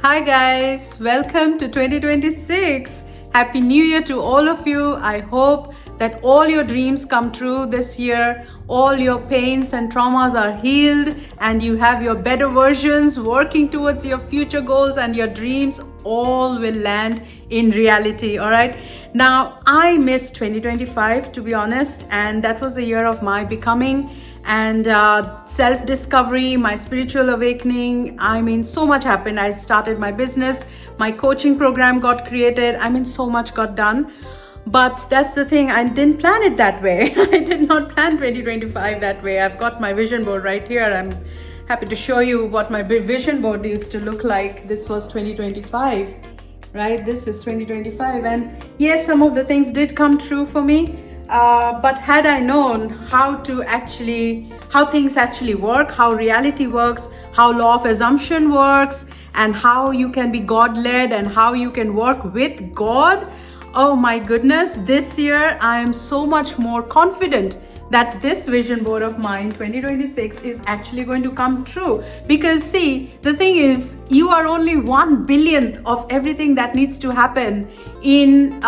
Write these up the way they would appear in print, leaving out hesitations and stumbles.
Hi guys, welcome to 2026. Happy New Year to all of you. I hope that all your dreams come true this year, all your pains and traumas are healed, and you have your better versions working towards your future goals, and your dreams all will land in reality. All right. Now, I missed 2025 to be honest, and that was the year of my becoming and self-discovery, my spiritual awakening. I mean, so much happened. I started my business, my coaching program got created. I mean, so much got done. But that's the thing, I didn't plan it that way. I did not plan 2025 that way. I've got my vision board right here. I'm happy to show you what my vision board used to look like. This was 2025, right? This is 2025. And yes, some of the things did come true for me. But had I known how things actually work, how reality works, how law of assumption works, and how you can be God-led and how you can work with God, oh my goodness, this year I am so much more confident that this vision board of mine 2026 is actually going to come true. Because see, the thing is, you are only 1/1000th of everything that needs to happen in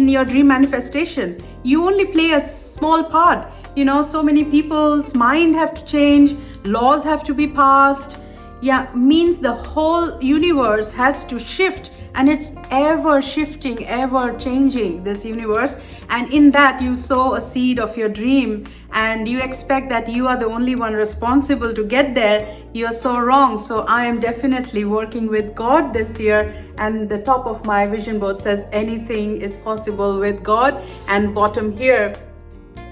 your dream manifestation. You only play a small part. You know, so many people's mind have to change, laws have to be passed. Yeah, means the whole universe has to shift, and it's ever shifting, ever changing, this universe. And in that, you sow a seed of your dream and you expect that you are the only one responsible to get there. You're so wrong. So I am definitely working with God this year, and the top of my vision board says anything is possible with God, and bottom here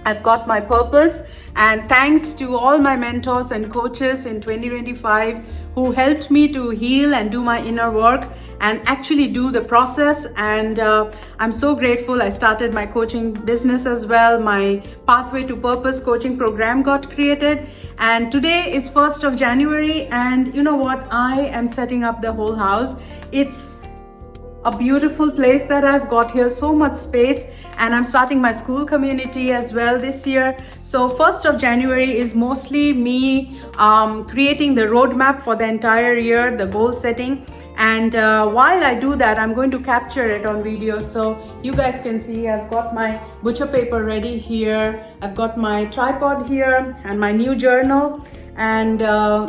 I've got my purpose. And thanks to all my mentors and coaches in 2025 who helped me to heal and do my inner work and actually do the process. And I'm so grateful. I started my coaching business as well. My Pathway to Purpose coaching program got created. And today is 1st of January. And you know what? I am setting up the whole house. It's a beautiful place that I've got here, so much space, and I'm starting my school community as well this year. So 1st of January is mostly me creating the roadmap for the entire year, the goal setting. And while I do that, I'm going to capture it on video so you guys can see. I've got my butcher paper ready here, I've got my tripod here and my new journal, and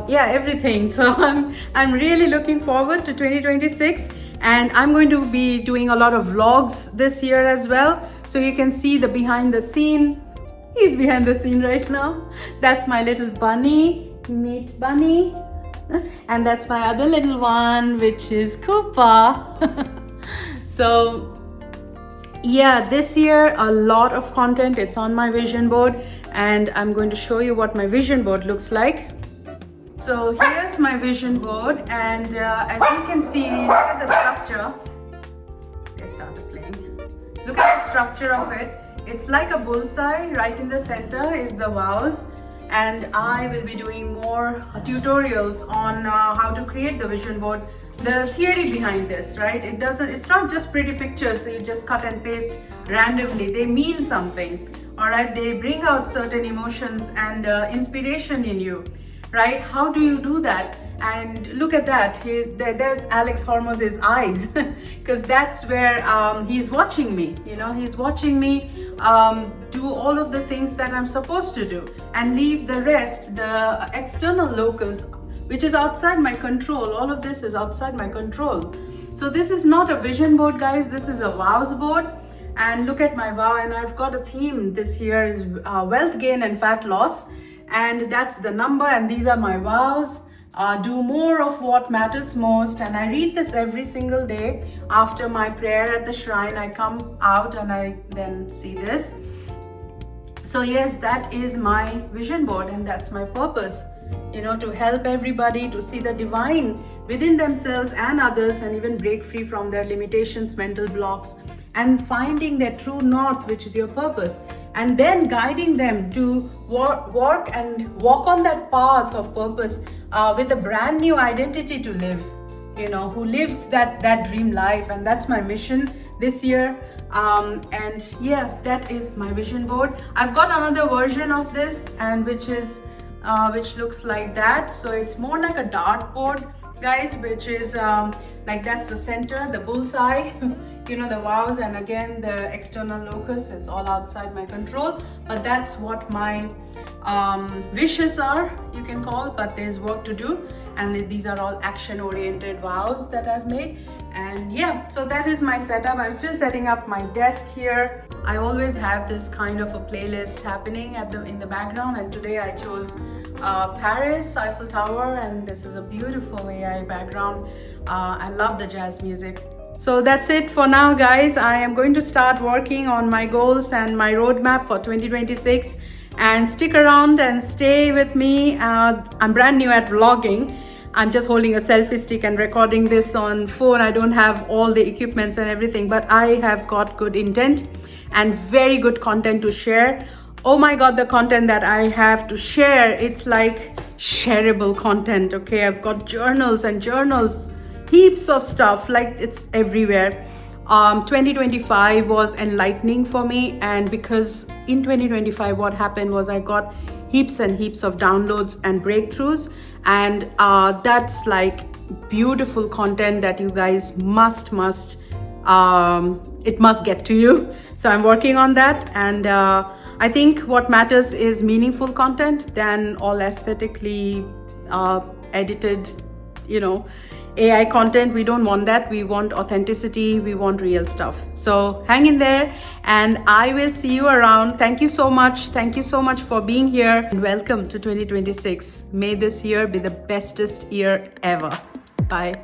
yeah, everything. So I'm really looking forward to 2026, and I'm going to be doing a lot of vlogs this year as well, so you can see the behind the scene. He's behind the scene right now. That's my little bunny, meet bunny. And that's my other little one, which is Koopa. So yeah, this year a lot of content, it's on my vision board, and I'm going to show you what my vision board looks like. So here's my vision board, and as you can see, look at the structure. They started playing. Look at the structure of it. It's like a bullseye. Right in the center is the vows, and I will be doing more tutorials on how to create the vision board. The theory behind this, right? It's not just pretty pictures, so you just cut and paste randomly. They mean something, all right? They bring out certain emotions and inspiration in you, right? How do you do that? And look at that, there's Alex Hormoz's eyes, because that's where he's watching me. You know, he's watching me do all of the things that I'm supposed to do, and leave the rest, the external locus, which is outside my control. All of this is outside my control. So this is not a vision board, guys. This is a vows board. And look at my vow, and I've got a theme this year is wealth gain and fat loss. And that's the number, and these are my vows. Do more of what matters most. And I read this every single day after my prayer at the shrine. I come out and I then see this. So yes, that is my vision board, and that's my purpose, you know, to help everybody to see the divine within themselves and others, and even break free from their limitations, mental blocks, and finding their true north, which is your purpose, and then guiding them to work and walk on that path of purpose with a brand new identity to live, you know, who lives that dream life. And that's my mission this year. And yeah, that is my vision board. I've got another version of this, and which looks like that. So it's more like a dartboard, guys, which is like that's the center, the bullseye. You know, the wows, and again the external locus is all outside my control, but that's what my wishes are, you can call, but there's work to do, and these are all action oriented vows that I've made. And yeah, so that is my setup. I'm still setting up my desk here. I always have this kind of a playlist happening in the background, and today I chose Paris, Eiffel Tower, and this is a beautiful AI background. I love the jazz music. So that's it for now, guys. I am going to start working on my goals and my roadmap for 2026, and stick around and stay with me. I'm brand new at vlogging. I'm just holding a selfie stick and recording this on phone. I don't have all the equipments and everything, but I have got good intent and very good content to share. Oh my god, the content that I have to share, it's like shareable content. Okay, I've got journals and journals, heaps of stuff, like it's everywhere. 2025 was enlightening for me, and because in 2025 what happened was I got heaps and heaps of downloads and breakthroughs, and that's like beautiful content that you guys must it must get to you. So I'm working on that, and I think what matters is meaningful content than all aesthetically edited, you know, AI content. We don't want that. We want authenticity. We want real stuff. So hang in there, and I will see you around. Thank you so much. Thank you so much for being here, and welcome to 2026. May this year be the bestest year ever. Bye.